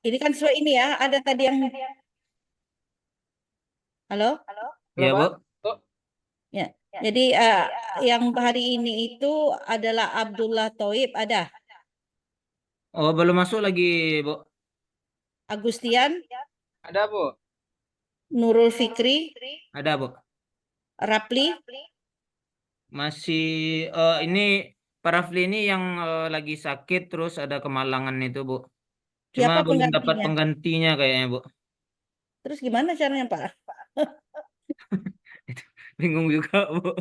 ini kan sesuai ini ya. Ada tadi yang halo? Iya, Bu. Ya. Jadi yang hari ini itu adalah Abdullah Thoib ada. Oh, belum masuk lagi, Bu. Agustian, Ada, Bu. Nurul Fikri, Ada, Bu. Rapli, Masih ini Pak Rafli ini yang lagi sakit terus ada kemalangan itu, Bu. Cuma siapa belum dapat penggantinya? penggantinya kayaknya, Bu. Terus gimana caranya, Pak? Bingung juga, Bu.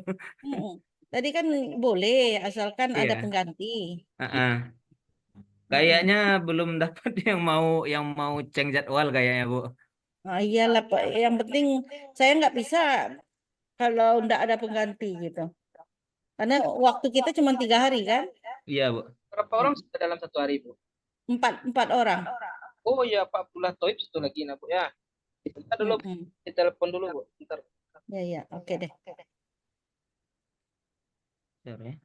Mm-mm. Tadi kan boleh asalkan ada Iya. pengganti. Heeh. Mm-mm. Kayaknya belum dapat yang mau ceng jadwal kayaknya, Bu. Ah, iyalah, Pak. Yang penting saya nggak bisa kalau nggak ada pengganti gitu. Karena waktu kita cuma 3 hari kan? Iya, Bu. Berapa orang sudah dalam satu hari, Bu? Empat orang. Oh iya, Pak Abdullah Thoib satu lagi, nah, Bu ya. Kita dulu, Mm-mm. ditelepon dulu, Bu. Bentar. Ya, ya, oke deh. Bentar ya.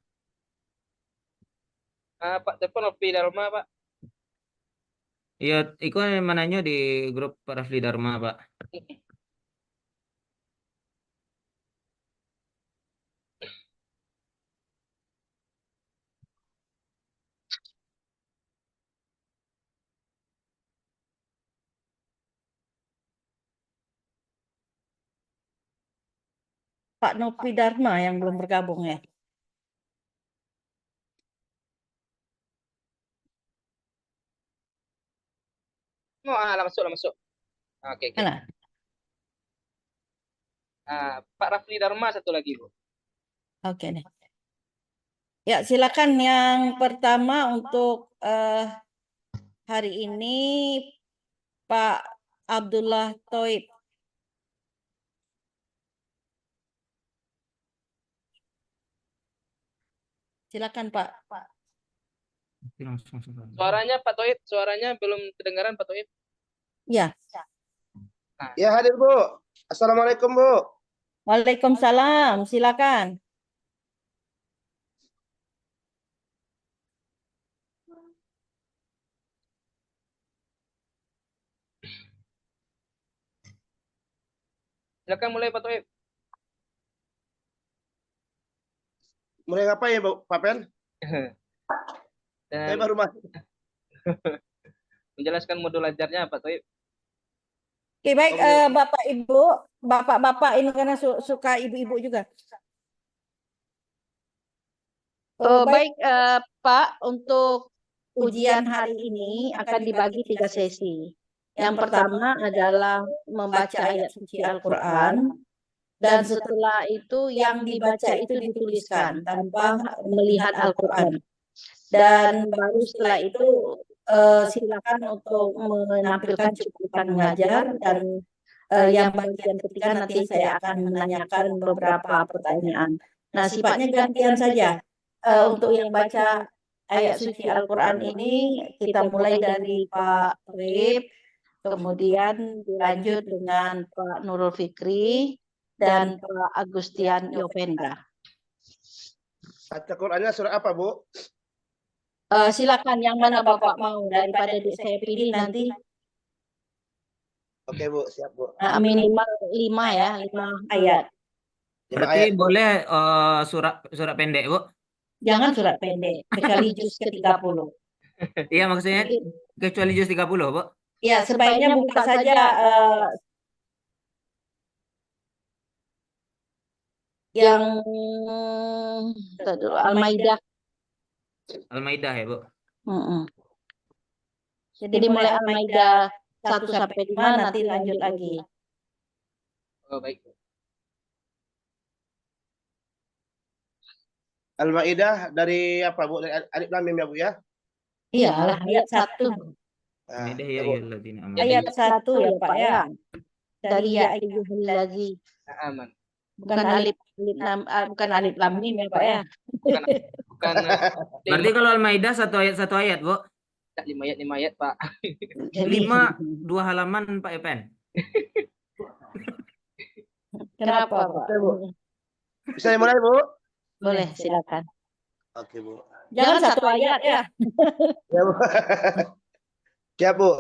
Pak telepon Opi Dharma, Pak. Iya, Iko mananya di grup Pak Rafli Dharma, Pak. Pak Nopi Dharma yang belum bergabung ya. Oh, lah masuk, lah masuk. Oke, oke. Mana? Pak Rafli Dharma satu lagi, Bu. Oke deh. Ya, silakan yang pertama untuk hari ini Pak Abdullah Thoib. Silakan Pak. Langsung. Suaranya Pak Thoib, suaranya belum kedengaran, Pak Thoib. Ya. Ya, hadir, Bu. Assalamualaikum, Bu. Waalaikumsalam. Silakan. Silakan mulai, Pak Thoib. Mulai ngapain ya, Bu? Pak Pen? Saya Dan baru masuk. menjelaskan modul ajarnya, Pak Thoib. Oke, baik Oh, Bapak Ibu, Bapak-bapak ini karena suka ibu-ibu juga. Baik Pak, untuk ujian hari ini akan dibagi 3 sesi. Yang pertama adalah membaca ayat suci Al-Quran, dan setelah itu yang dibaca itu dituliskan tanpa melihat Al-Quran. Dan baru setelah itu silakan untuk menampilkan cuplikan mengajar, dan yang bagian ketiga nanti saya akan menanyakan beberapa pertanyaan. Nah, sifatnya gantian saja. Untuk yang baca ayat suci Al-Quran ini kita mulai dari Pak Rip, kemudian dilanjut dengan Pak Nurul Fikri dan Pak Agustian Yovendra. Baca Qurannya surah apa, Bu? Silakan yang mana Bapak mau, daripada saya pilih nanti. Oke, Bu. Siap, Bu. Minimal 5 ya, 5 ayat. 5 Berarti ayat. boleh surat pendek, Bu? Jangan surat pendek, kecuali juz ke-30. Iya, maksudnya kecuali juz 30, Bu. Ya, sebaiknya buka saja yang Al-Maidah. Al-Maidah ya, Bu. Jadi mulai Al-Maidah 1 sampai 5, nanti lanjut lagi. Oh, baik. Al-Maidah dari apa, Bu? Dari Alif Lam Mim ya, Bu ya? Iya, ayat 1. Al-Maidah Ya, ya Bu. ayyuhalladzina amanu. Ayat 1 ya, Pak ya. Dari ya ayyuhallazi. Aman. Bukan alif lam mim ya, Pak ya. Bukan Berarti kalau Al-Maidah satu ayat, Bu. 5 ayat, Pak. 5 2 halaman, Pak Epen. Kenapa, Pak? Oke, Bu. Bisa dimulai, Bu? Boleh, silakan. Oke, Bu. Jangan 1 ayat ya. Ya, Bu. Siap, Bu.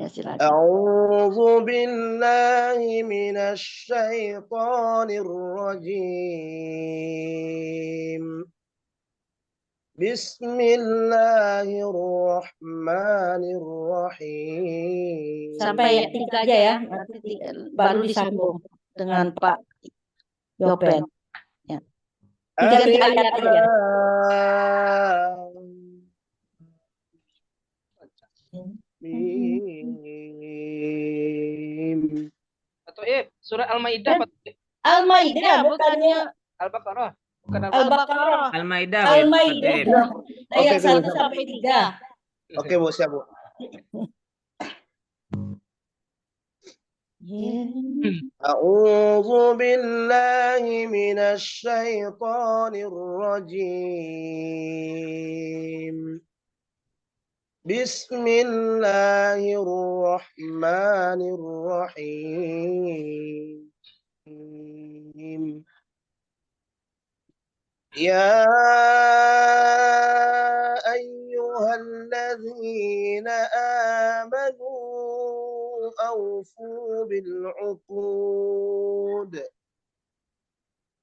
Ya, silakan. A'udzu billahi minasyaitonir rajim. Bismillahirrahmanirrahim. Sampai ayat 3 aja ya, nanti baru disambung dengan Pak Yopen. Ya. 3 Alif ayat aja. Lam Mim. Atau surah Al-Maidah apa? Al-Maidah bukannya Al-Baqarah. Bukan Al-Baqarah. Al-Baqarah. Al-Maidah, Bu. Al-Maidah. Fatih. Ayat Oke, 1 sampai 3. Oke, Bu, siap, Bu. A'udzu billahi minasyaitonir rajim. Bismillahirrahmanirrahim. Ya ayyuhalladzina amanu awfu bil uqud.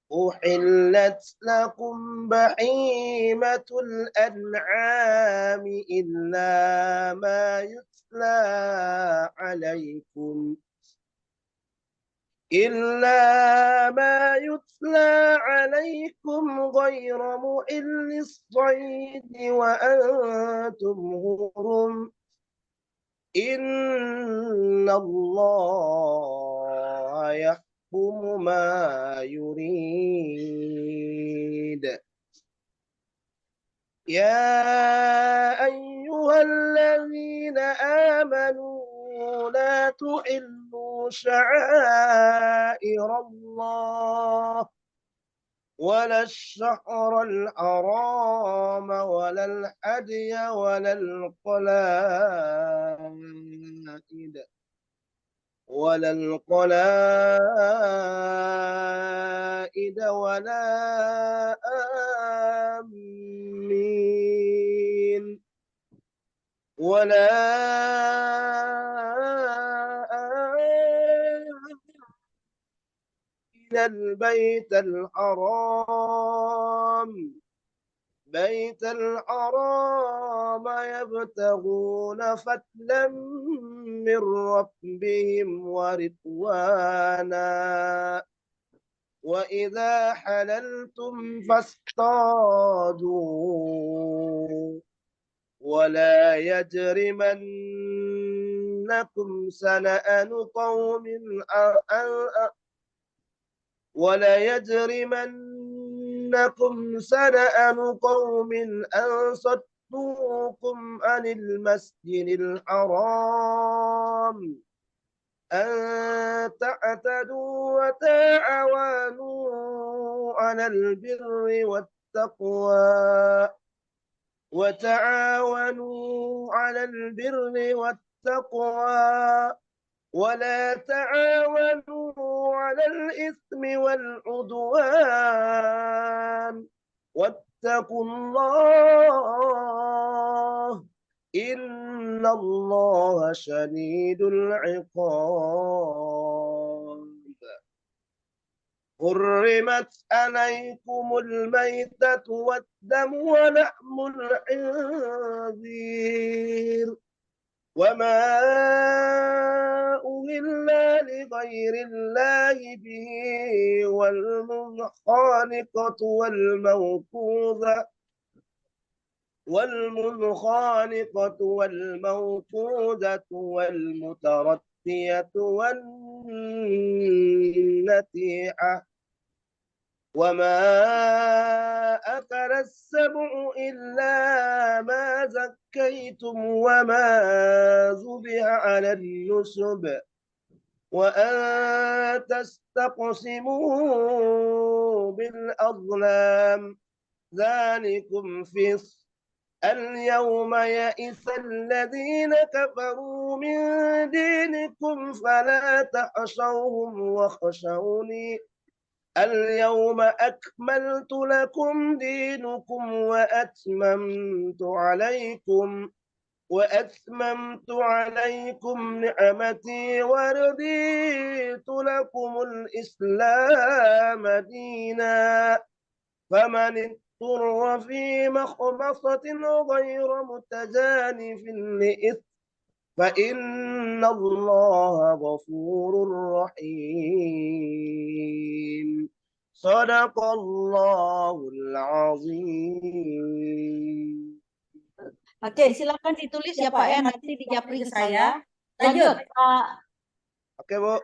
أحلت لكم بهيمة الأنعام إلا ما يتلى عليكم غير محل الصيد وأنتم حرم إن الله يحكم ما يريد. يا أيها الذين آمنوا لا تحلوا شعائر الله ولا الشهر الحرام ولا الهدي ولا القلائد ولا آمين إلى البيت الحرام يبتغون فضلا من ربهم ورضوانا وإذا حللتم فاصطادوا ولا يجرمنكم سنآن قوم أن صدوكم عن المسجد الحرام أن تعتدوا وتعاونوا على البر والتقوى ولا تعاونوا على الإثم والعدوان واتقوا الله إن الله شديد العقاب. حرمت عليكم الميتة والدم ولحم الخنزير وما أهل لغير الله به والمنخانقة والموقوذة والمتردية والنتيحة وما أكل السبع إلا ما زكيتم وما ذبح على النصب وأن تستقسموا بالأظلام ذلكم فسق. اليوم يئس الذين كفروا من دينكم فلا تخشوهم واخشوني اليوم أكملت لكم دينكم وأتممت عليكم وأتممت عليكم نعمتي ورضيت لكم الإسلام دينا فمن اضطر في مخمصة غير متجانف لإثم فإن الله غفور رحيم صدق الله العظيم. Oke, silakan ditulis ya Pak ya, nanti dijapri ke saya. Lanjut, Pak. Oke, Bu.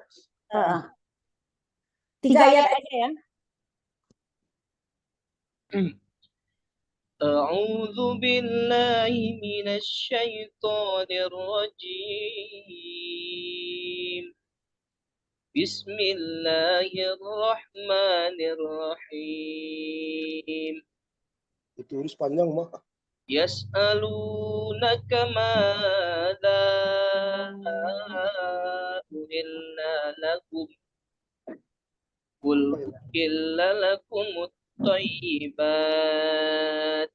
3 ayat aja ya. أعوذ بالله من الشيطان الرجيم بسم الله الرحمن الرحيم Ditulis panjang, mah. يسألونك ماذا أحل لكم قل أحل لكم الطيبات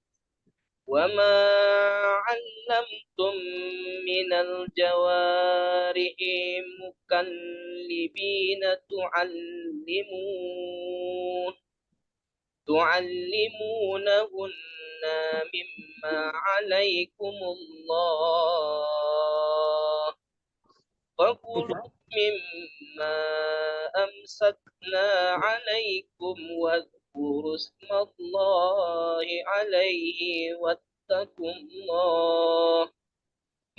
وما علمتم من الجوارح مكلبين تعلمونهن مما عليكم الله فكلوا مما أمسكنا عليكم واذكروا اسم الله عليه واتقوا الله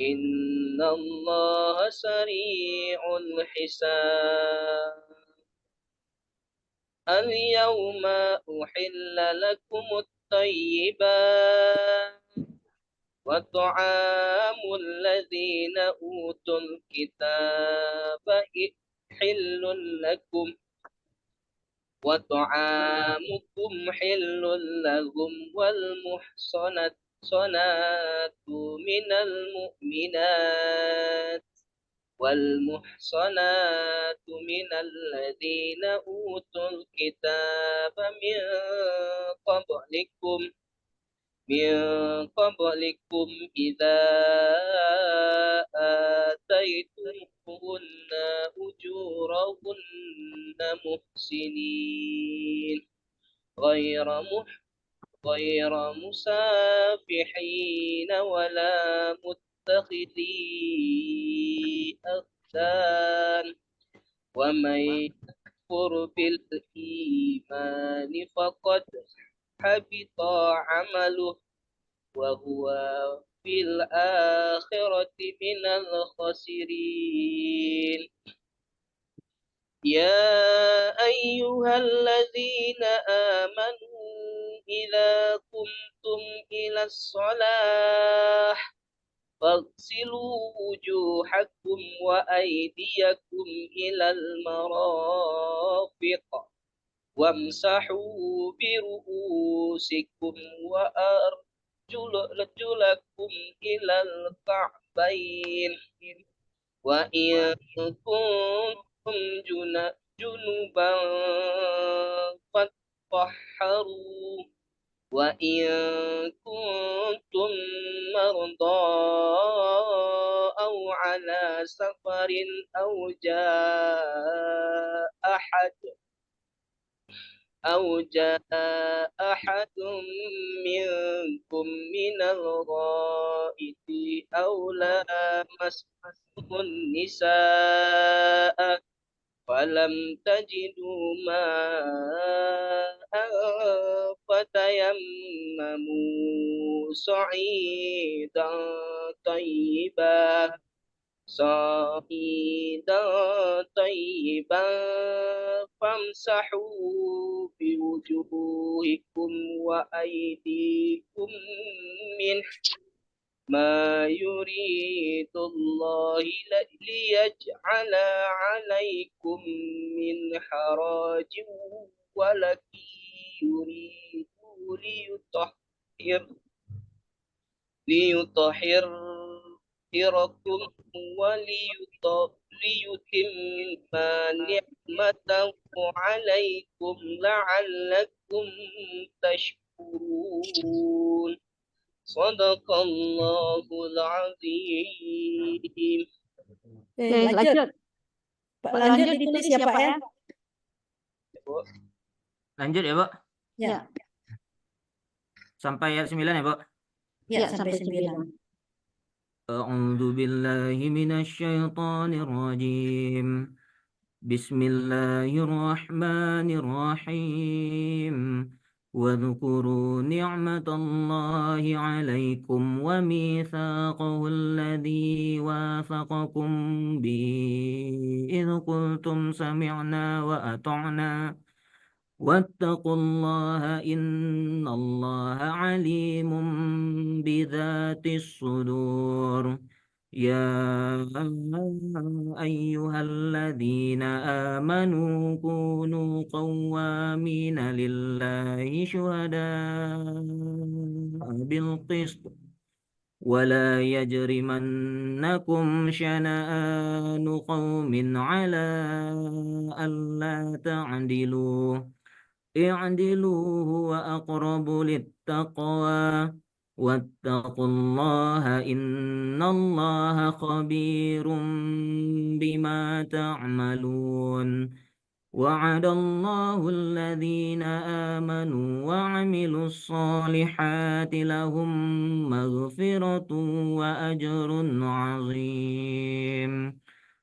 إن الله سريع الحساب اليوم أحل لكم الطيبات وطعام الذين أوتوا الكتاب حل لكم وطعامكم حل لهم والمحصنات من المؤمنات والمحصنات من الذين أوتوا الكتاب من قبلكم إذا آتيتموهن أجورهن محسنين غير مسافحين ولا متخذي أخدان ومن يكفر بالإيمان فقد حبط عمله وهو في الآخرة من الخاسرين يا أيها الذين آمنوا إذا قمتم إلى الصلاة فاغسلوا وجوهكم وأيديكم إلى المرافق وامسحوا برؤوسكم وأرجلكم إلى الكعبين وإن كنتم جنبا فاطهروا وإن كنتم مرضى أو على سفر أو جاء أحد منكم من الغائط أو لامستم النساء فلم تجدوا ماء فتيمموا صعيدا طيبا فامسحوا بوجوهكم وأيديكم منه ما يريد الله ليجعل عليكم من حرج ولكن يريد ليطهركم وليتم نعمته عليكم لعلكم تشكرون Sadaqallahul azim. Lanjut. Lanjut ditulis ya Pak ya. Bu. Lanjut ya, Bu. Ya. Sampai ayat 9 ya, Bu. Ya, sampai 9. أعوذ بالله من الشيطان الرجيم بسم الله الرحمن الرحيم واذكروا نعمة الله عليكم وميثاقه الذي واثقكم به إذ قلتم سمعنا وأطعنا واتقوا الله إن الله عليم بذات الصدور يا أيها الذين آمنوا كونوا قوامين لله شهداء بالقسط ولا يجرمنكم شنآن قوم على ألا تعدلوا اعدلوا هو أقرب للتقوى واتقوا الله إن الله خبير بما تعملون وعد الله الذين آمنوا وعملوا الصالحات لهم مغفرة وأجر عظيم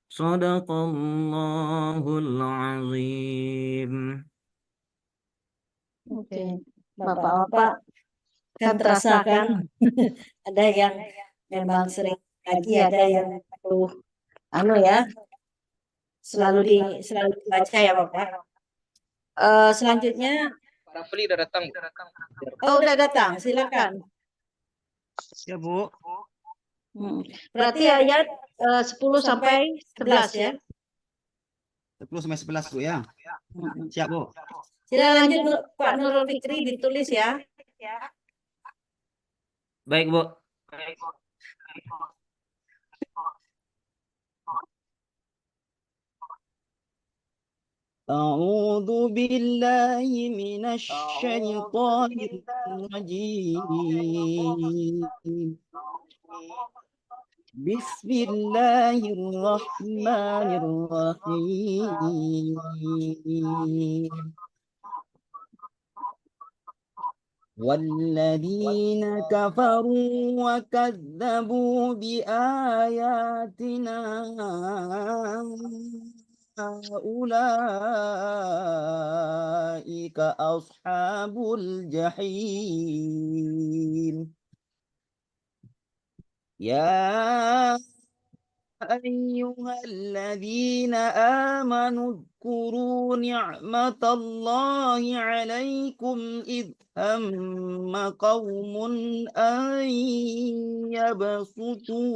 صدق الله العظيم. Oke, Bapak-bapak kan terasa kan ada yang memang sering lagi, ada yang perlu selalu dibaca ya Bapak. Selanjutnya, Pak Rafli udah datang. udah datang, silakan. Ya, Bu. Berarti ayat 10 sampai 11 ya. 10 sampai 11 Bu ya. Siap Bu. Silakan lanjut Pak Nurul Fikri, ditulis ya. Baik, Bu. أعوذ بالله من الشيطان الرجيم بسم الله الرحمن الرحيم والذين كفروا وكذبوا بآياتنا أولئك أصحاب الجحيم يا أيها الذين آمنوا اذكروا نعمة الله عليكم إذ هم قوم أن يبسطوا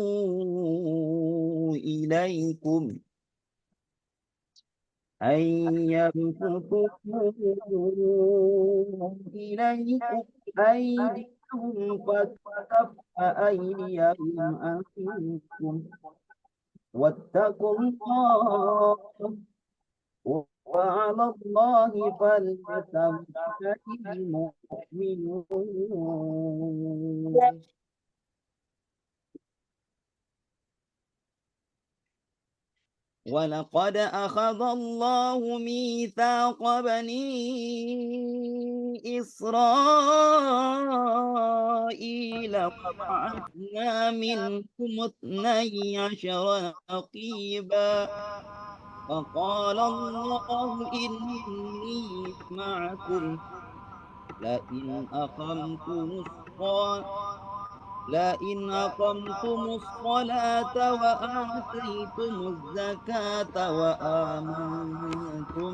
إليكم أيديهم فكف أيديهم عنكم واتقوا الله وعلى الله فليتوكل المؤمنون ولقد أخذ الله ميثاق بني إسرائيل وبعثنا منكم 12 نقيبا فقال الله إني معكم لئن أقمتم الصلاة وآتيتم الزكاة وآمنتم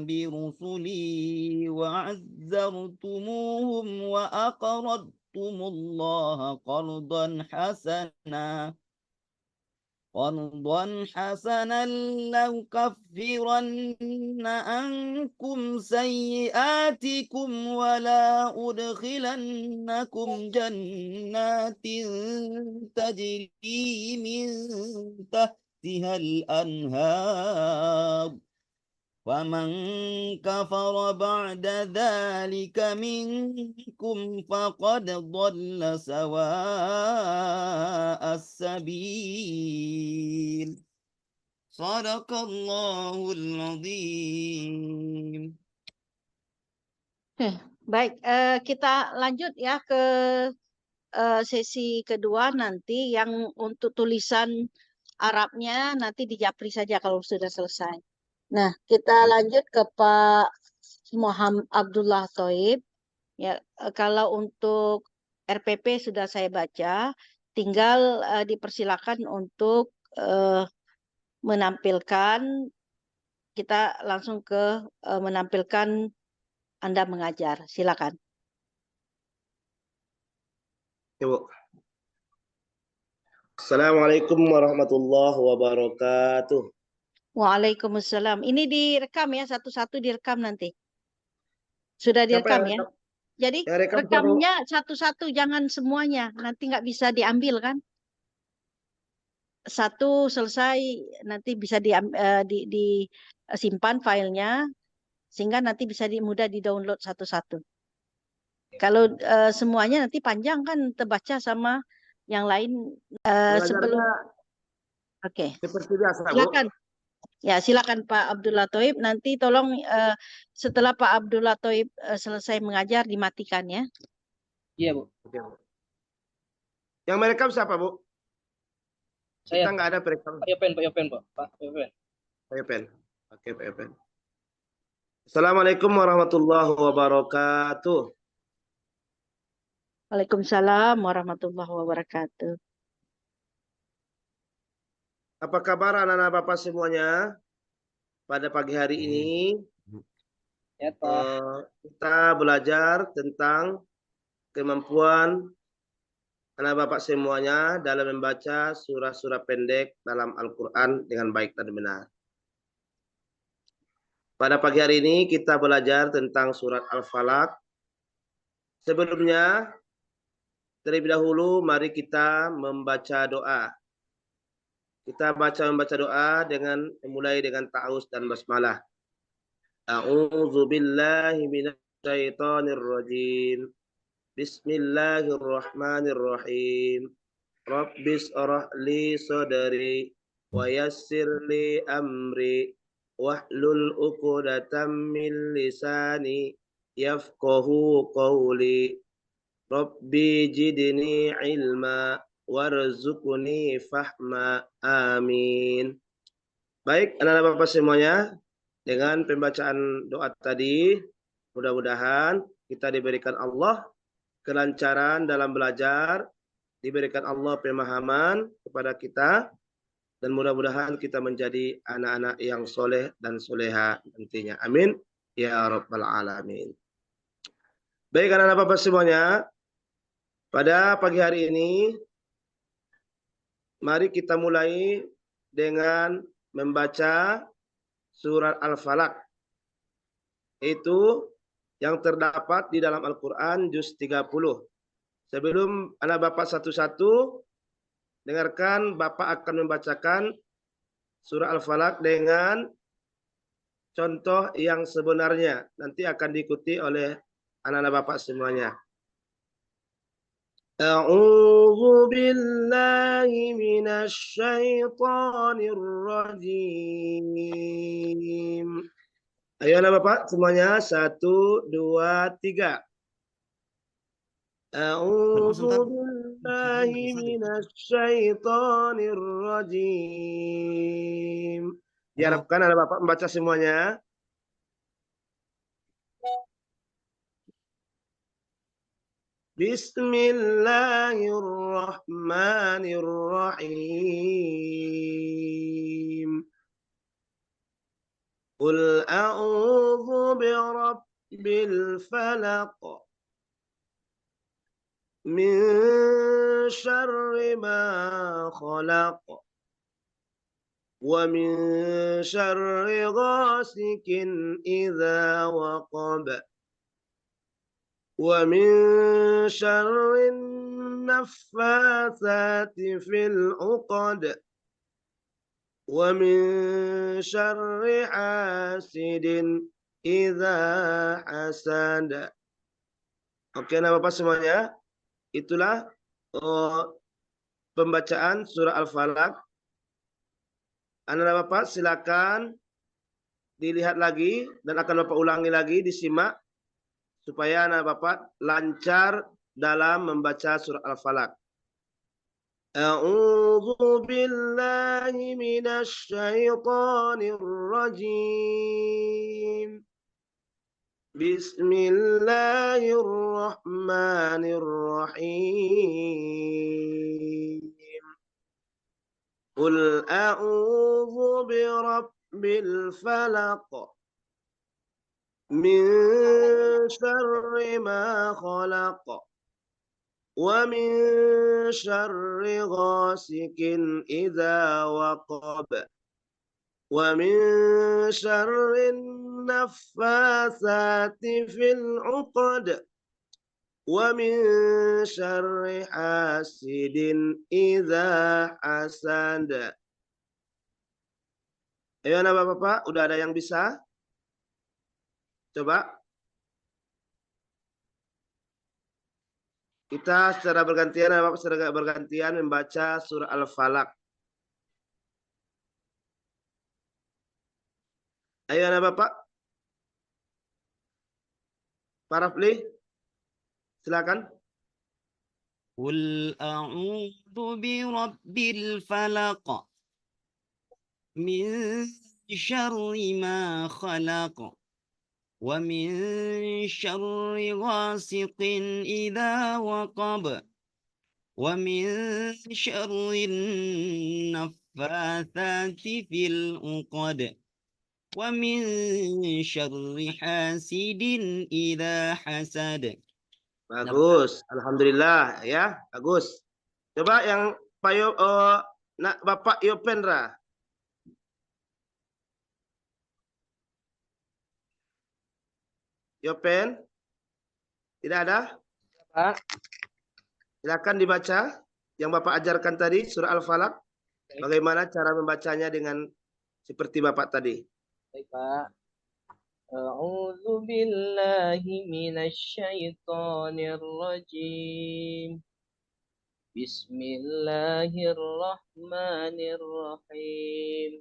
برسلي وعزرتموهم وأقرضتم الله قرضا حسنا لأكفرن عنكم سيئاتكم ولا أدخلنكم جنات تجري من تحتها الأنهار ومن كفر بعد ذلك منكم فقد ضل سواء السبيل صدق الله العظيم. Baik, kita lanjut ya ke sesi kedua nanti yang untuk tulisan Arabnya nanti dijapri saja kalau sudah selesai. Nah, kita lanjut ke Pak Muhammad Abdullah Thoib. Ya, kalau untuk RPP sudah saya baca, tinggal dipersilakan untuk menampilkan. Kita langsung ke menampilkan Anda mengajar. Silakan. Ya, Bu. Assalamualaikum warahmatullahi wabarakatuh. Waalaikumsalam. Ini direkam ya, satu-satu direkam nanti. Sudah Siapa direkam yang ya. rekam? Jadi Yang rekam siapa, Bu? rekamnya satu-satu, jangan semuanya. Nanti nggak bisa diambil kan. Satu selesai, nanti bisa disimpan filenya, sehingga nanti bisa mudah di-download satu-satu. Kalau semuanya nanti panjang kan, terbaca sama yang lain sebelum. Mengajarnya Oke, seperti biasa, Bu. silakan. Ya, silakan Pak Abdullah Thoib. Nanti tolong setelah Pak Abdullah Thoib selesai mengajar dimatikan ya. Iya, Bu. Oke, Bu. Yang merekam siapa, Bu? Kita Saya. nggak ada perekam. Pak Yopen, Pak Yopen, Pak. Pak Yopen. Pak Yopen. Oke, Pak Yopen. Assalamualaikum warahmatullahi wabarakatuh. Waalaikumsalam warahmatullahi wabarakatuh. Apa kabar anak-anak Bapak semuanya? Pada pagi hari ini Ya, Pak. kita belajar tentang kemampuan anak Bapak semuanya dalam membaca surah-surah pendek dalam Al-Quran dengan baik dan benar. Pada pagi hari ini kita belajar tentang surat Al-Falaq. Sebelumnya, terlebih dahulu mari kita membaca doa. Kita membaca doa dengan memulai dengan ta'awuz dan basmalah. A'udzu billahi minasyaitonir rajim. Bismillahirrahmanirrahim. Rabbis shrah li sadri wa yassir li amri wahlul 'uqdatam min lisani yafqahu qawli. Rabbi jidni ilma warzuqni fahma. Amin. Baik, anak-anak Bapak semuanya, dengan pembacaan doa tadi, mudah-mudahan kita diberikan Allah kelancaran dalam belajar, diberikan Allah pemahaman kepada kita, dan mudah-mudahan kita menjadi anak-anak yang soleh dan soleha nantinya. Amin. Ya Rabbal Alamin. Baik, anak-anak Bapak semuanya, pada pagi hari ini, mari kita mulai dengan membaca surat Al-Falaq. Itu yang terdapat di dalam Al-Quran juz 30. Sebelum anak Bapak satu-satu, dengarkan Bapak akan membacakan surah Al-Falaq dengan contoh yang sebenarnya. Nanti akan diikuti oleh anak-anak Bapak semuanya. A'udzu billahi minasy syaithanir rajim. Ayo anak Bapak semuanya, 1, 2, 3. A'udzu billahi minasy syaithanir rajim. Diharapkan anak Bapak membaca semuanya. Bismillahirrahmanirrahim. Qul a'udzu birabbil falaq min syarri ma khalaq wa min syarri ghasikin idza waqab wa min syarri naffatsati fil 'uqad Wa min syarri hasidin idza hasad. Oke, nah Bapak semuanya, itulah pembacaan surah Al-Falaq. Anak Bapak silakan dilihat lagi dan akan Bapak ulangi lagi, disimak supaya anak Bapak lancar dalam membaca surah Al-Falaq. A'udzu billahi minasy syaithanir rajim. Bismillahirrahmanirrahim. Qul a'udzu birabbil falaq min syarri ma khalaq wa min syarri ghasikin idza waqab wa min syarri naffatsati fil 'uqad wa min syarri hasidin idza hasad. Ayo anak Bapak, udah ada yang bisa? Coba. Kita secara bergantian, anak Bapak secara bergantian membaca surah Al-Falaq. Ayo anak Bapak. Para Rafli, silakan. Qul a'udzu birabbil falaq min syarri ma khalaq wa min syarri ghasiqin idza waqab wa min syarri naffatsati fil 'uqad wa min syarri hasidin idza hasad. Bagus, alhamdulillah ya, bagus. Coba yang Bapak Yopendra. Yopen? Tidak ada? Pak. Silakan dibaca yang Bapak ajarkan tadi surah Al-Falaq. Bagaimana cara membacanya dengan seperti Bapak tadi? Baik, Pak. A'udzu billahi minasy syaithanir rajim. Bismillahirrahmanirrahim.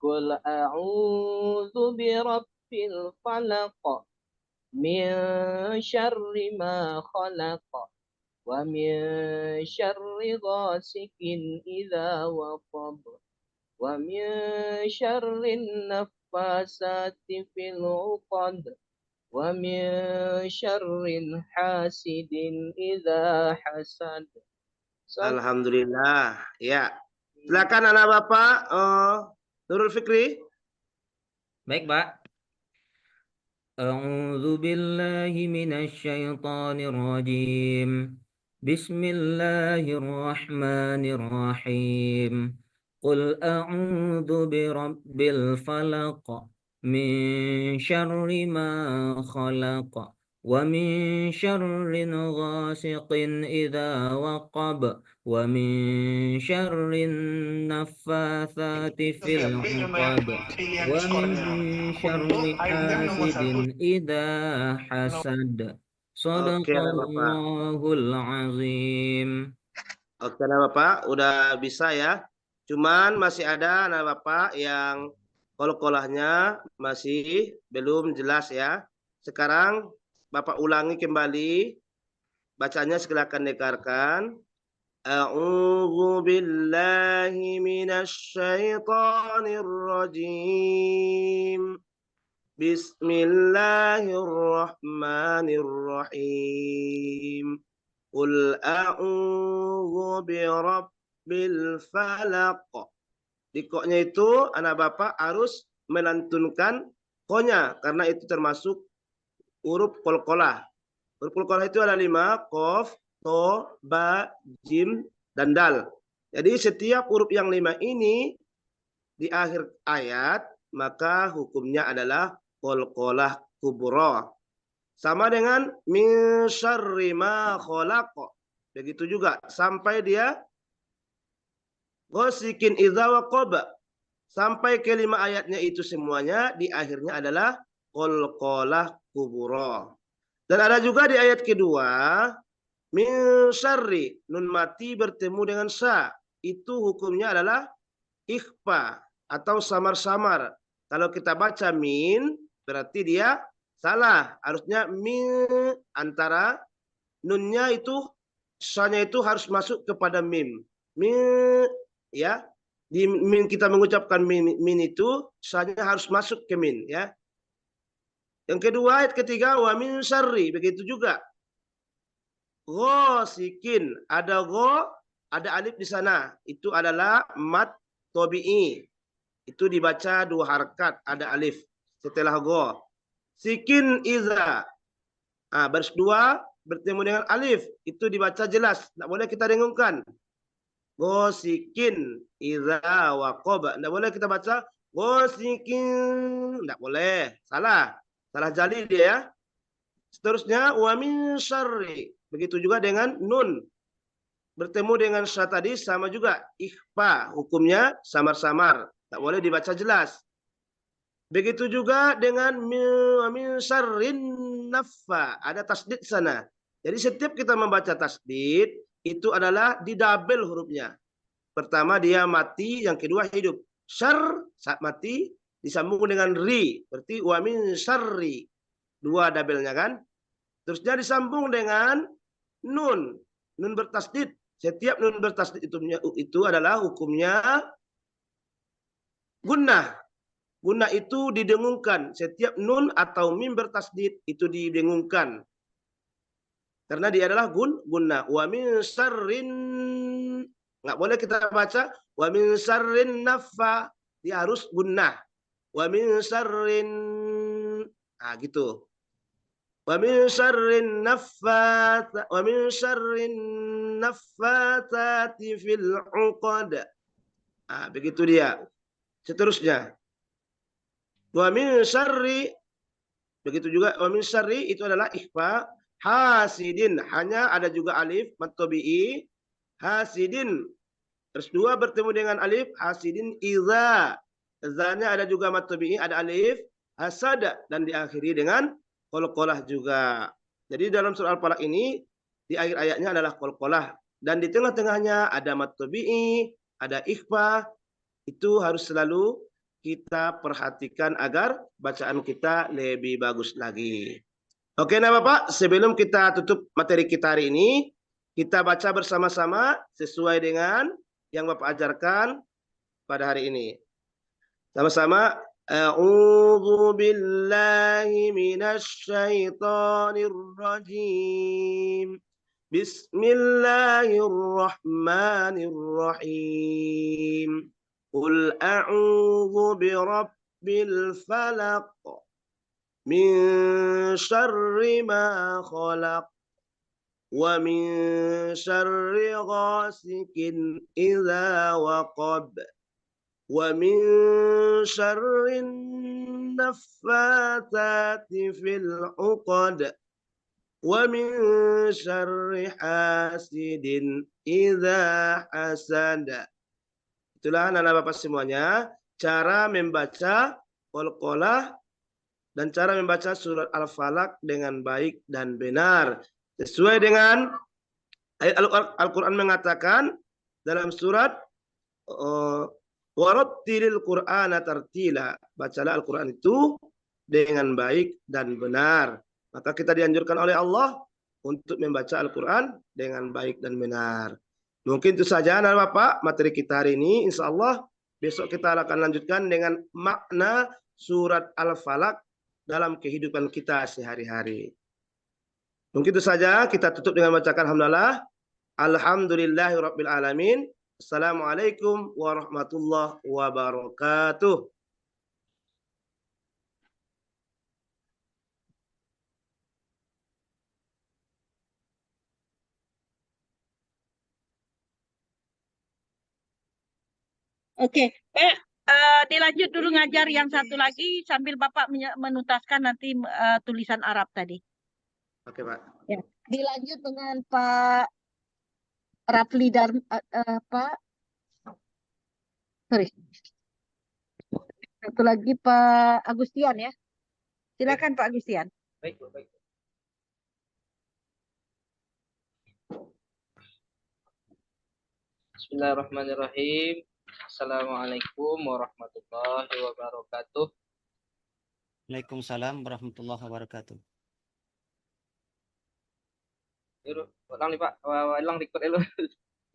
Qul a'udzu birabbil falaq min syarri ma khalaq wa min syarri ghasikin idza waqab wa min syarrin nafasati fil 'uqad wa min syarrin hasidin idza hasad. Alhamdulillah. Ya. Silakan anak Bapak Nurul Fikri. Baik, Pak. A'udzu billahi minasy syaithanir rajim. Bismillahirrahmanirrahim. Qul a'udzu birabbil falaq min syarri ma khalaq wa min syarri ghasiqin idza waqab wa min syarri naffatsati fil 'uqad wa min syarri hasidin idza hasad. Shadaqallahul azim. Oke anak Bapak, udah bisa ya. Cuman masih ada anak Bapak yang kol-kolahnya masih belum jelas ya. Sekarang Bapak ulangi kembali. Bacanya silakan dengarkan. A'udzu billahi minasy syaithanir rajim. Bismillahirrahmanirrahim. Qul a'udzu birabbil falaq. Di koknya itu anak Bapak harus melantunkan konya karena itu termasuk huruf qalqalah. Huruf qalqalah itu ada 5, qaf, to, ba, jim, dan dal. Jadi setiap huruf yang 5 ini di akhir ayat maka hukumnya adalah qalqalah kubra. Sama dengan min syarri ma khalaq. Begitu juga sampai dia ghasikin idza waqaba. sampai ke 5 ayatnya itu semuanya di akhirnya adalah qalqalah kubura. Dan ada juga di ayat kedua min syarri, nun mati bertemu dengan sa, itu hukumnya adalah ikhfa atau samar-samar. Kalau kita baca min berarti dia salah, harusnya min, antara nunnya itu sa-nya itu harus masuk kepada mim. Min, ya. Di min kita mengucapkan min itu sa-nya harus masuk ke min, ya. Yang kedua, ayat ketiga, wa min syarri, begitu juga. Ghasikin, ada gho, ada alif di sana. Itu adalah mat tabi'i. Itu dibaca 2 harakat, ada alif setelah gho. Sikin iza. Baris 2 bertemu dengan alif, itu dibaca jelas, tidak boleh kita dengungkan. Ghasikin iza waqaba. Tidak boleh kita baca ghasikin, tidak boleh. Salah jali dia, ya. Seterusnya wa min syarri, begitu juga dengan nun bertemu dengan sya tadi sama juga ikhfa, hukumnya samar-samar, tak boleh dibaca jelas. Begitu juga dengan wa min syarrin naffa, ada tasdid sana. Jadi setiap kita membaca tasdid itu adalah didabel hurufnya. Pertama dia mati, yang kedua hidup. Syar saat mati disambung dengan ri, berarti wa min syarri, 2 dabelnya kan. Terusnya disambung dengan nun bertasdid. Setiap nun bertasdid itu adalah hukumnya gunnah. Gunnah itu didengungkan. Setiap nun atau mim bertasdid itu didengungkan. Karena dia adalah gunnah. Wa min syarrin, nggak boleh kita baca wa min syarrin naffa, dia harus gunnah. Wa min syarrin, gitu. Wa min syarrin naffatsati fil 'uqad. Begitu dia. Seterusnya. Wa min syarri, begitu juga wa min syarri itu adalah ikhfa. Hasidin, hanya ada juga alif mat tabi'i. Hasidin. Terus 2 bertemu dengan alif, hasidin iza. Izanya ada juga mat tabi'i, ada alif. Hasada, dan diakhiri dengan qalqalah juga. Jadi dalam surah Al-Falaq ini di akhir ayatnya adalah qalqalah, dan di tengah-tengahnya ada mat tabi'i, ada ikhfa. Itu harus selalu kita perhatikan agar bacaan kita lebih bagus lagi. Oke, nah Bapak, sebelum kita tutup materi kita hari ini, kita baca bersama-sama sesuai dengan yang Bapak ajarkan pada hari ini. Sama-sama. A'udzu billahi minasy syaithanir rajim. Bismillahirrahmanirrahim. Qul a'udzu birabbil falaq min syarri ma khalaq wa min syarri ghasikin idza waqab wa min syarrin naffatsati fil 'uqad wa min syarri hasidin idza hasad. Itulah anak-anak Bapak semuanya cara membaca qalqalah dan cara membaca surat Al-Falaq dengan baik dan benar sesuai dengan ayat Al-Qur'an mengatakan dalam surat warattilil Qur'ana tartila, bacalah Al-Qur'an itu dengan baik dan benar. Maka kita dianjurkan oleh Allah untuk membaca Al-Qur'an dengan baik dan benar. Mungkin itu saja anak Bapak materi kita hari ini. Insya Allah besok kita akan lanjutkan dengan makna surat Al-Falaq dalam kehidupan kita sehari-hari. Mungkin itu saja, kita tutup dengan membacakan alhamdulillah. Alhamdulillahirabbil alamin. Assalamualaikum warahmatullahi wabarakatuh. Oke, dilanjut dulu ngajar yang satu lagi sambil Bapak menuntaskan nanti tulisan Arab tadi. Oke, Pak. Ya. Dilanjut dengan Pak Rafli Pak. Sorry. Satu lagi Pak Agustian ya. Silakan Pak Agustian. Baik, Bu, baik. Bismillahirrahmanirrahim. Assalamualaikum warahmatullahi wabarakatuh. Waalaikumsalam warahmatullahi wabarakatuh. Yuk, ulang nih Pak. Ulang record dulu.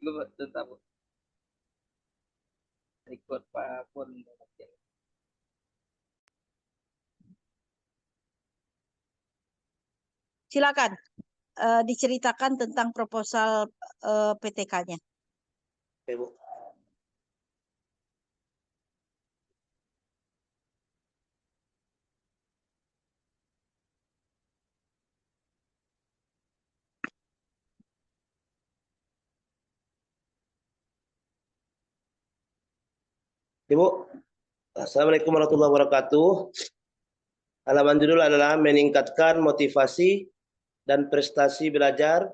Dulu Pak, bentar, Bu. Record Pak pun. Silakan diceritakan tentang proposal PTK-nya. Oke, Bu. Ibu, Assalamualaikum warahmatullahi wabarakatuh. Halaman judul adalah meningkatkan motivasi dan prestasi belajar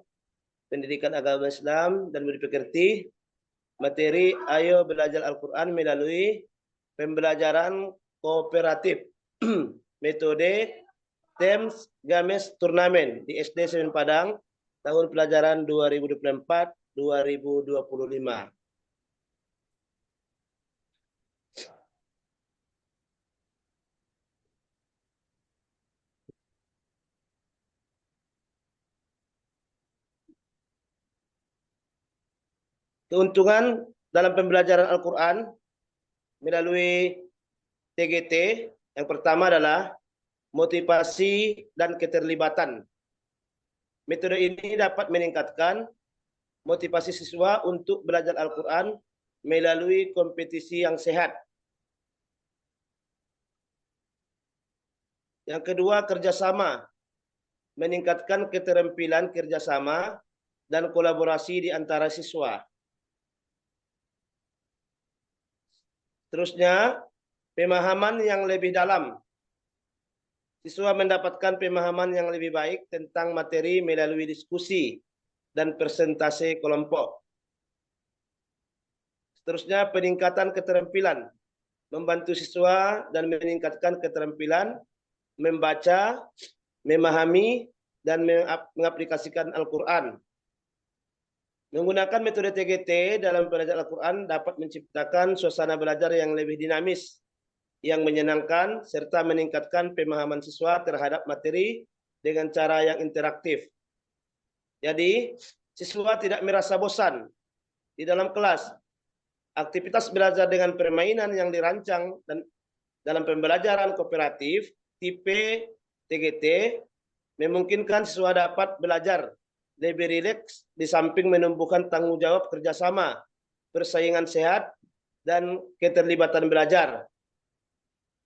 pendidikan agama Islam dan budi pekerti. Materi ayo belajar Al-Quran melalui pembelajaran kooperatif. Metode TEMS Games Turnamen di SD Semen Padang tahun pelajaran 2024-2025. Keuntungan dalam pembelajaran Al-Quran melalui TGT yang pertama adalah motivasi dan keterlibatan. Metode ini dapat meningkatkan motivasi siswa untuk belajar Al-Quran melalui kompetisi yang sehat. Yang kedua, kerjasama. Meningkatkan keterampilan kerjasama dan kolaborasi di antara siswa. Terusnya, pemahaman yang lebih dalam. Siswa mendapatkan pemahaman yang lebih baik tentang materi melalui diskusi dan presentasi kelompok. Seterusnya, peningkatan keterampilan. Membantu siswa dan meningkatkan keterampilan membaca, memahami, dan mengaplikasikan Al-Quran. Menggunakan metode TGT dalam belajar Al-Quran dapat menciptakan suasana belajar yang lebih dinamis, yang menyenangkan, serta meningkatkan pemahaman siswa terhadap materi dengan cara yang interaktif. Jadi, siswa tidak merasa bosan di dalam kelas. Aktivitas belajar dengan permainan yang dirancang dan dalam pembelajaran kooperatif tipe TGT memungkinkan siswa dapat belajar lebih rileks di samping menumbuhkan tanggung jawab kerjasama, persaingan sehat, dan keterlibatan belajar.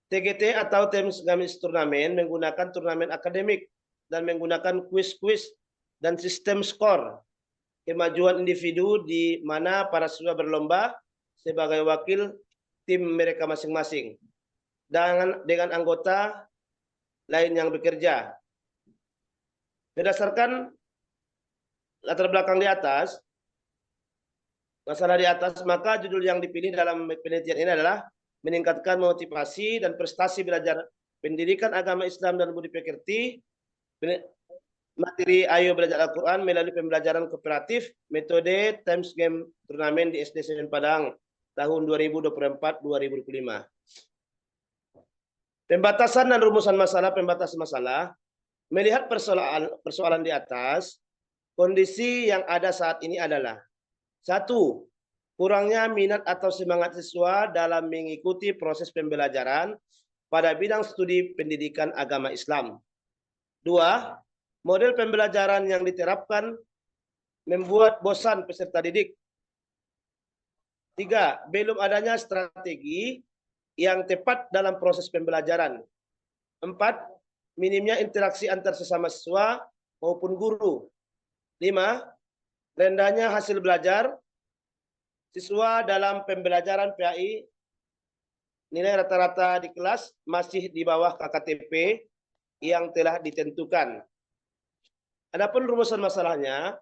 TGT atau TEMS Games Turnamen menggunakan turnamen akademik dan menggunakan kuis-kuis dan sistem skor. Kemajuan individu di mana para siswa berlomba sebagai wakil tim mereka masing-masing dengan anggota lain yang bekerja. Berdasarkan latar belakang di atas, masalah di atas, maka judul yang dipilih dalam penelitian ini adalah meningkatkan motivasi dan prestasi belajar pendidikan agama Islam dan budi pekerti. Materi ayo belajar Al-Quran melalui pembelajaran kooperatif metode Times Game Turnamen di SD Semen Padang tahun 2024-2025. Pembatasan dan rumusan masalah, pembatasan masalah. Melihat persoalan di atas, kondisi yang ada saat ini adalah: 1. Kurangnya minat atau semangat siswa dalam mengikuti proses pembelajaran pada bidang studi pendidikan agama Islam. 2. Model pembelajaran yang diterapkan membuat bosan peserta didik. 3. Belum adanya strategi yang tepat dalam proses pembelajaran. 4. Minimnya interaksi antar sesama siswa maupun guru. 5. Rendahnya hasil belajar siswa dalam pembelajaran PAI. Nilai rata-rata di kelas masih di bawah KKTP yang telah ditentukan. Adapun rumusan masalahnya,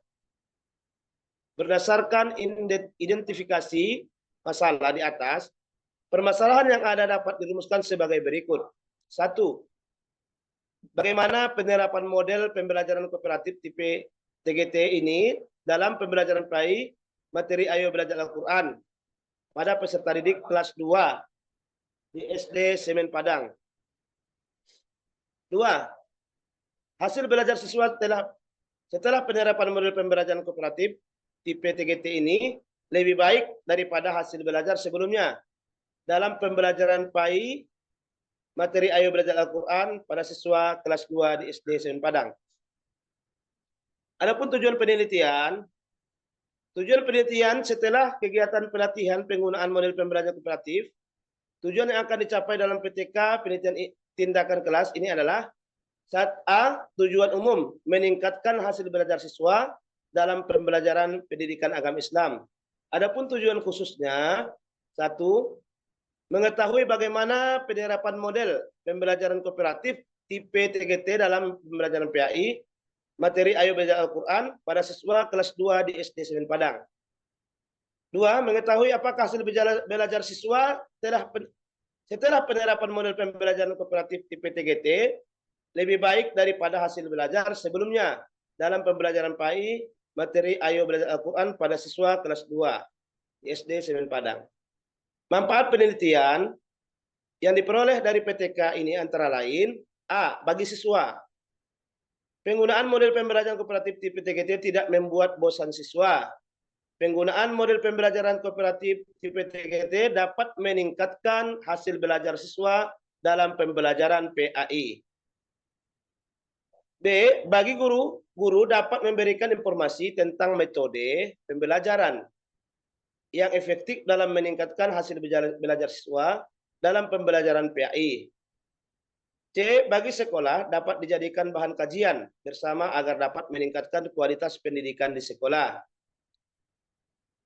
berdasarkan identifikasi masalah di atas, Permasalahan yang ada dapat dirumuskan sebagai berikut. 1. Bagaimana penerapan model pembelajaran kooperatif tipe TGT ini dalam pembelajaran PAI materi Ayo Belajar Al-Quran pada peserta didik kelas 2 di SD Semen Padang. 2. Hasil belajar siswa setelah penerapan model pembelajaran kooperatif tipe TGT ini lebih baik daripada hasil belajar sebelumnya dalam pembelajaran PAI materi Ayo Belajar Al-Quran pada siswa kelas 2 di SD Semen Padang. Adapun tujuan penelitian setelah kegiatan pelatihan penggunaan model pembelajaran kooperatif, tujuan yang akan dicapai dalam PTK penelitian tindakan kelas ini adalah: A. Tujuan umum meningkatkan hasil belajar siswa dalam pembelajaran pendidikan agama Islam. Adapun tujuan khususnya: 1. Mengetahui bagaimana penerapan model pembelajaran kooperatif tipe TGT dalam pembelajaran PAI materi Ayo Belajar Al-Quran pada siswa kelas 2 di SD Semen Padang. 2. Mengetahui apakah hasil belajar siswa setelah penerapan model pembelajaran kooperatif tipe TGT lebih baik daripada hasil belajar sebelumnya dalam pembelajaran PAI materi Ayo Belajar Al-Quran pada siswa kelas 2 di SD Semen Padang. Manfaat penelitian yang diperoleh dari PTK ini antara lain: A. Bagi siswa, penggunaan model pembelajaran kooperatif tipe TGT tidak membuat bosan siswa. Penggunaan model pembelajaran kooperatif tipe TGT dapat meningkatkan hasil belajar siswa dalam pembelajaran PAI. B. Bagi guru dapat memberikan informasi tentang metode pembelajaran yang efektif dalam meningkatkan hasil belajar siswa dalam pembelajaran PAI. C. Bagi sekolah dapat dijadikan bahan kajian bersama agar dapat meningkatkan kualitas pendidikan di sekolah.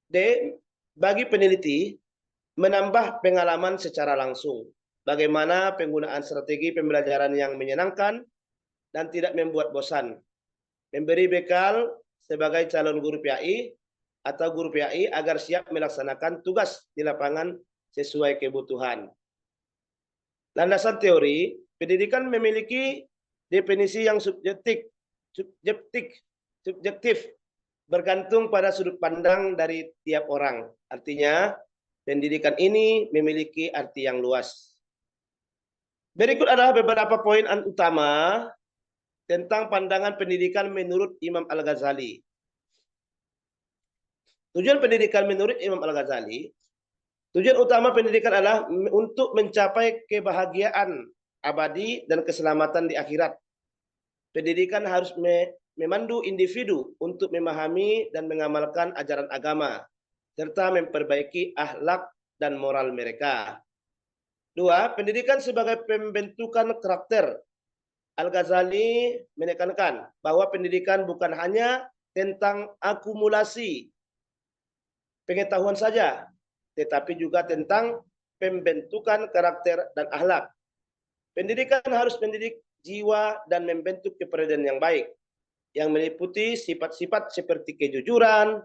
D. Bagi peneliti menambah pengalaman secara langsung bagaimana penggunaan strategi pembelajaran yang menyenangkan dan tidak membuat bosan, memberi bekal sebagai calon guru PAI atau guru PAI agar siap melaksanakan tugas di lapangan sesuai kebutuhan. Landasan teori, pendidikan memiliki definisi yang subjektif bergantung pada sudut pandang dari tiap orang. Artinya, pendidikan ini memiliki arti yang luas. Berikut adalah beberapa poin utama tentang pandangan pendidikan menurut Imam Al-Ghazali. Tujuan pendidikan menurut Imam Al-Ghazali, tujuan utama pendidikan adalah untuk mencapai kebahagiaan abadi dan keselamatan di akhirat. Pendidikan harus memandu individu untuk memahami dan mengamalkan ajaran agama, serta memperbaiki akhlak dan moral mereka. 2. Pendidikan sebagai pembentukan karakter. Al-Ghazali menekankan bahwa pendidikan bukan hanya tentang akumulasi pengetahuan saja, tetapi juga tentang pembentukan karakter dan akhlak. Pendidikan harus mendidik jiwa dan membentuk kepribadian yang baik, yang meliputi sifat-sifat seperti kejujuran,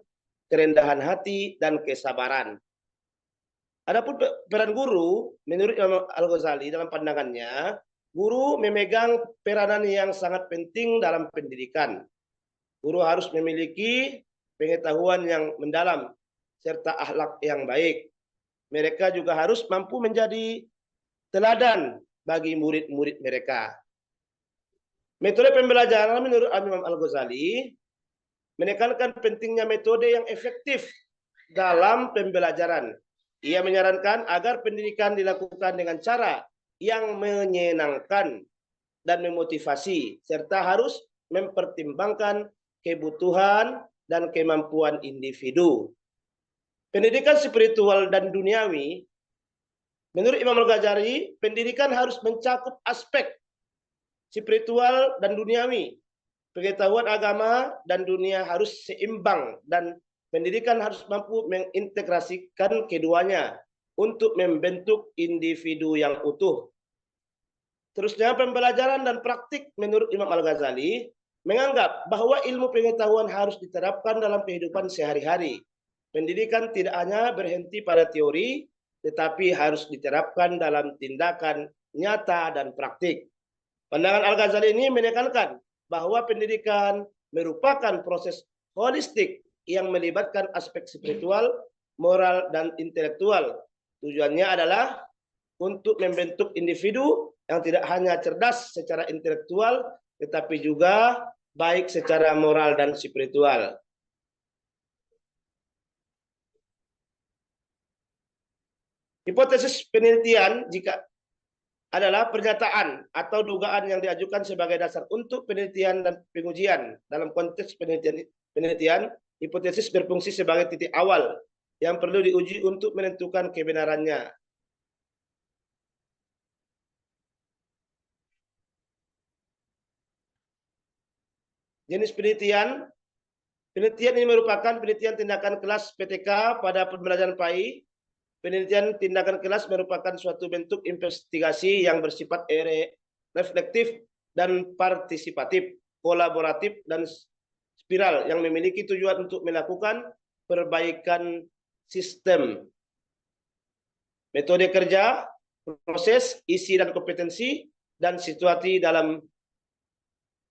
kerendahan hati, dan kesabaran. Adapun peran guru, menurut Imam Al-Ghazali dalam pandangannya, guru memegang peranan yang sangat penting dalam pendidikan. Guru harus memiliki pengetahuan yang mendalam serta akhlak yang baik. Mereka juga harus mampu menjadi teladan bagi murid-murid mereka. Metode pembelajaran menurut Imam Al-Ghazali menekankan pentingnya metode yang efektif dalam pembelajaran. Ia menyarankan agar pendidikan dilakukan dengan cara yang menyenangkan dan memotivasi, serta harus mempertimbangkan kebutuhan dan kemampuan individu. Pendidikan spiritual dan duniawi, menurut Imam Al-Ghazali, pendidikan harus mencakup aspek spiritual dan duniawi. Pengetahuan agama dan dunia harus seimbang dan pendidikan harus mampu mengintegrasikan keduanya untuk membentuk individu yang utuh. Terusnya, pembelajaran dan praktik menurut Imam Al-Ghazali menganggap bahwa ilmu pengetahuan harus diterapkan dalam kehidupan sehari-hari. Pendidikan tidak hanya berhenti pada teori, tetapi harus diterapkan dalam tindakan nyata dan praktik. Pandangan Al-Ghazali ini menekankan bahwa pendidikan merupakan proses holistik yang melibatkan aspek spiritual, moral, dan intelektual. Tujuannya adalah untuk membentuk individu yang tidak hanya cerdas secara intelektual, tetapi juga baik secara moral dan spiritual. Hipotesis penelitian adalah pernyataan atau dugaan yang diajukan sebagai dasar untuk penelitian dan pengujian. Dalam konteks penelitian, hipotesis berfungsi sebagai titik awal yang perlu diuji untuk menentukan kebenarannya. Jenis penelitian. Penelitian ini merupakan penelitian tindakan kelas PTK pada pembelajaran PAI. Penelitian tindakan kelas merupakan suatu bentuk investigasi yang bersifat reflektif dan partisipatif, kolaboratif, dan spiral yang memiliki tujuan untuk melakukan perbaikan sistem. Metode kerja, proses, isi dan kompetensi, dan situasi dalam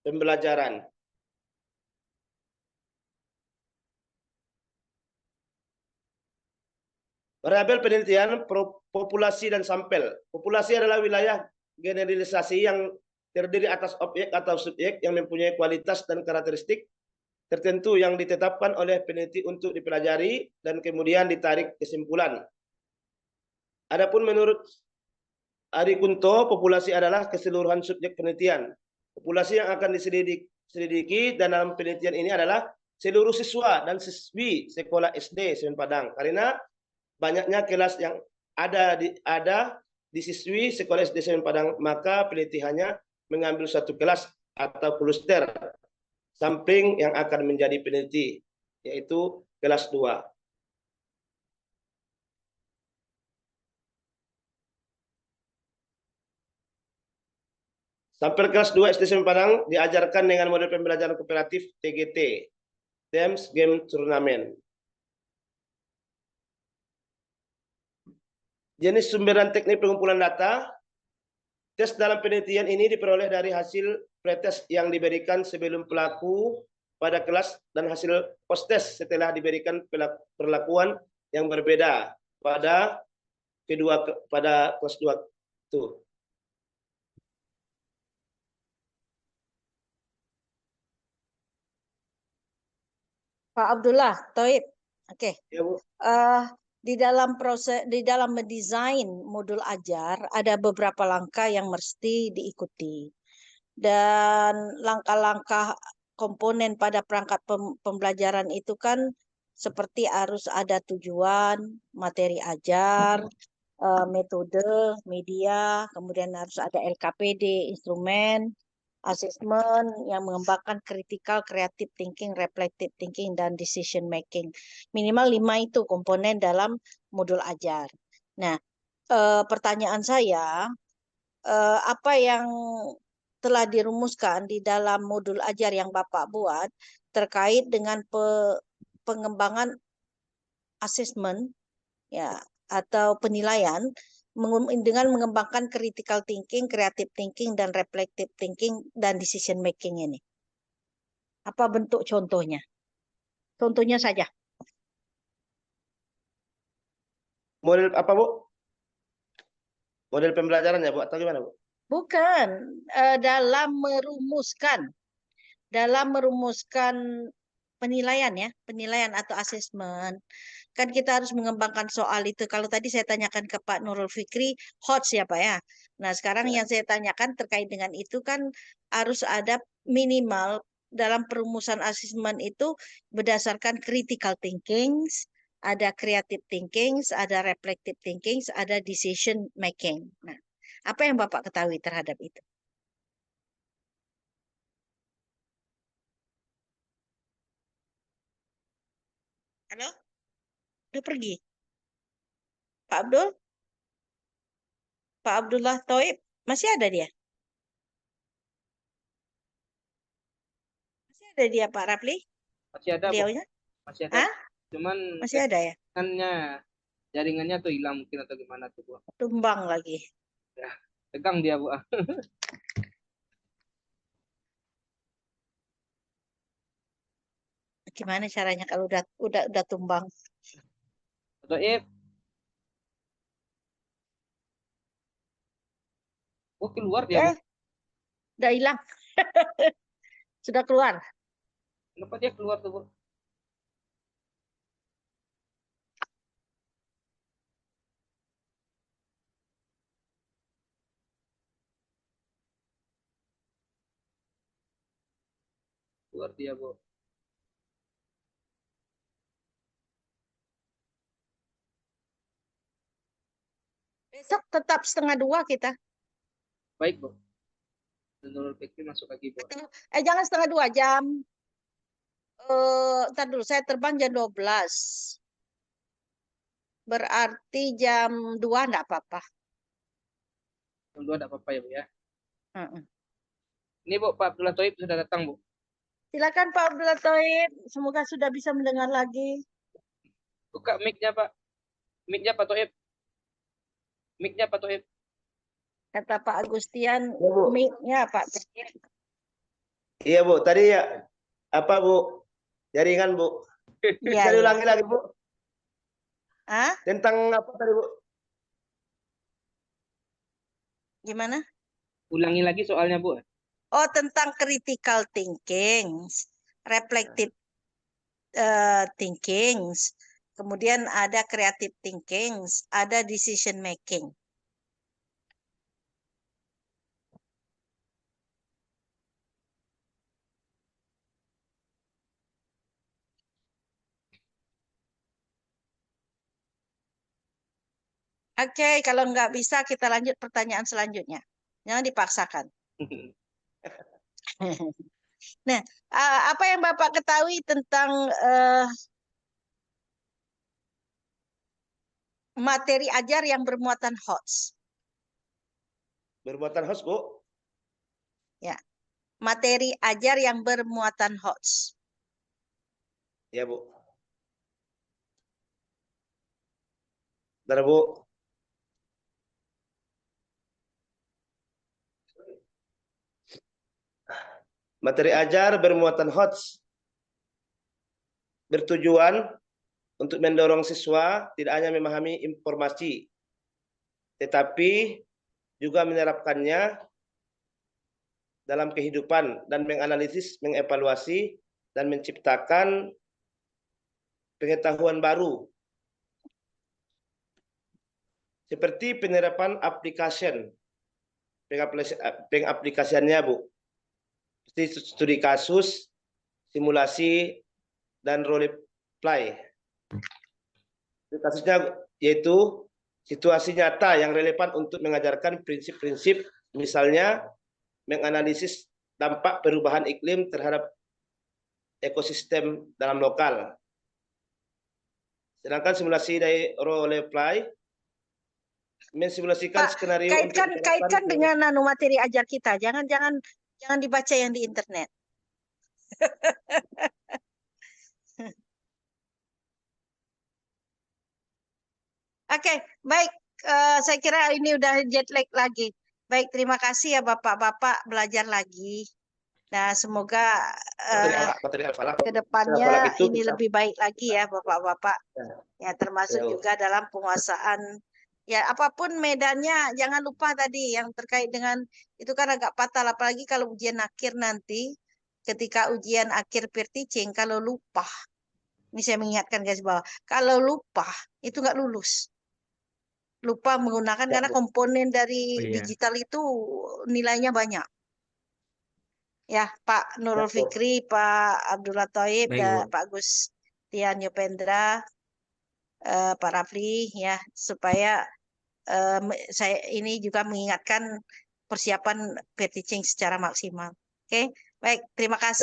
pembelajaran. Variabel penelitian, populasi dan sampel. Populasi adalah wilayah generalisasi yang terdiri atas objek atau subjek yang mempunyai kualitas dan karakteristik tertentu yang ditetapkan oleh peneliti untuk dipelajari dan kemudian ditarik kesimpulan. Adapun menurut Ari Kunto, populasi adalah keseluruhan subjek penelitian. Populasi yang akan diselidiki dan dalam penelitian ini adalah seluruh siswa dan siswi sekolah SD Semen Padang. Karena banyaknya kelas yang ada di siswi sekolah SD Semen Padang, maka peneliti hanya mengambil satu kelas atau kluster sampling yang akan menjadi peneliti, yaitu kelas 2. Sampel kelas 2 SD Semen Padang diajarkan dengan model pembelajaran kooperatif TGT, Teams Game Turnamen. Jenis sumber dan teknik pengumpulan data. Tes dalam penelitian ini diperoleh dari hasil pretest yang diberikan sebelum pelaku pada kelas dan hasil post-test setelah diberikan perlakuan yang berbeda pada kelas 2 itu. Pak Abdullah, Toib. Oke. Ya, Bu. Di dalam mendesain modul ajar ada beberapa langkah yang mesti diikuti. Dan langkah-langkah komponen pada perangkat pembelajaran itu kan seperti harus ada tujuan, materi ajar, metode, media, kemudian harus ada LKPD, instrumen, assessment yang mengembangkan critical, creative thinking, reflective thinking, dan decision making. Minimal 5 itu komponen dalam modul ajar. Nah, pertanyaan saya, apa yang telah dirumuskan di dalam modul ajar yang Bapak buat terkait dengan pengembangan assessment ya atau penilaian dengan mengembangkan critical thinking, creative thinking, dan reflective thinking, dan decision making ini. Apa bentuk contohnya? Contohnya saja. Model apa, Bu? Model pembelajaran ya, Bu? Atau gimana, Bu? Bukan, dalam merumuskan penilaian ya, penilaian atau asesmen. Kan kita harus mengembangkan soal itu. Kalau tadi saya tanyakan ke Pak Nurul Fikri, HOTS ya Pak ya. Nah sekarang yang saya tanyakan terkait dengan itu kan harus ada minimal dalam perumusan asesmen itu berdasarkan critical thinking, ada creative thinking, ada reflective thinking, ada decision making. Nah, apa yang Bapak ketahui terhadap itu? Halo? Udah pergi? Pak Abdul? Pak Abdullah Toib? Masih ada dia? Masih ada dia Pak Rapli? Masih ada, Bu. Beliaunya? Masih ada. Hah? Cuman Masih ada ya? kannya jaringannya tuh hilang mungkin atau gimana tuh Bu. Tumbang lagi. Tegang dia Bu. Gimana caranya kalau udah tumbang? Atau oh keluar dia Bu. Udah hilang. Sudah keluar. Kenapa dia keluar tuh Bu? Keluar dia Bu. Besok tetap 1:30 kita. Baik Bu. Nurul Fikri masuk lagi Bu. Jangan 1:30 jam. Ntar dulu, saya terbang jam 12. Berarti jam 2 enggak apa-apa. Jam 2 enggak apa-apa ya Bu ya. Heeh. Ini Bu, Pak Abdullah Thoib sudah datang Bu. Silakan Pak Abdullah Thoib. Semoga sudah bisa mendengar lagi. Buka mic-nya Pak. Mic-nya Pak Thoib. Mic-nya Pak Thoib. Kata Pak Agustian, Ya, Bu. mic-nya Pak Thoib. Iya Bu, tadi ya apa Bu? Jaringan Bu. Iya, Bisa iya. diulangi lagi Bu. Hah? Tentang apa tadi Bu? Gimana? Ulangi lagi soalnya Bu. Oh, tentang critical thinking, reflective thinking, kemudian ada creative thinking, ada decision making. Oke, kalau nggak bisa kita lanjut pertanyaan selanjutnya. Jangan dipaksakan. Nah, apa yang Bapak ketahui tentang materi ajar yang bermuatan hoax? Bermuatan hoax Bu. Ya, materi ajar yang bermuatan hoax. Ya Bu. Bentar Bu. Materi ajar bermuatan hoax bertujuan untuk mendorong siswa tidak hanya memahami informasi, tetapi juga menerapkannya dalam kehidupan dan menganalisis, mengevaluasi, dan menciptakan pengetahuan baru. Seperti penerapan pengaplikasiannya Bu. Seperti studi kasus, simulasi, dan role play. Kasusnya yaitu situasi nyata yang relevan untuk mengajarkan prinsip-prinsip, misalnya menganalisis dampak perubahan iklim terhadap ekosistem dalam lokal. Sedangkan simulasi dari role play mensimulasikan Pak, skenario kaitkan dengan materi ajar kita. Jangan dibaca yang di internet. Oke, baik. Saya kira ini udah jet lag lagi. Baik, terima kasih ya Bapak-Bapak, belajar lagi. Nah, semoga ke depannya ini lebih baik lagi ya Bapak-Bapak. Ya, termasuk juga dalam penguasaan. Ya, apapun medannya, jangan lupa tadi yang terkait dengan itu kan agak fatal, apalagi kalau ujian akhir nanti, ketika ujian akhir peer teaching, kalau lupa, ini saya mengingatkan guys bahwa kalau lupa itu nggak lulus. Lupa menggunakan karena komponen dari digital itu nilainya banyak. Ya, Pak Nurul Fikri, Pak Abdullah Thoib, dan Pak Agustian Yopendra, Pak Rafli, ya supaya saya ini juga mengingatkan persiapan peer teaching secara maksimal. Oke, baik, terima kasih.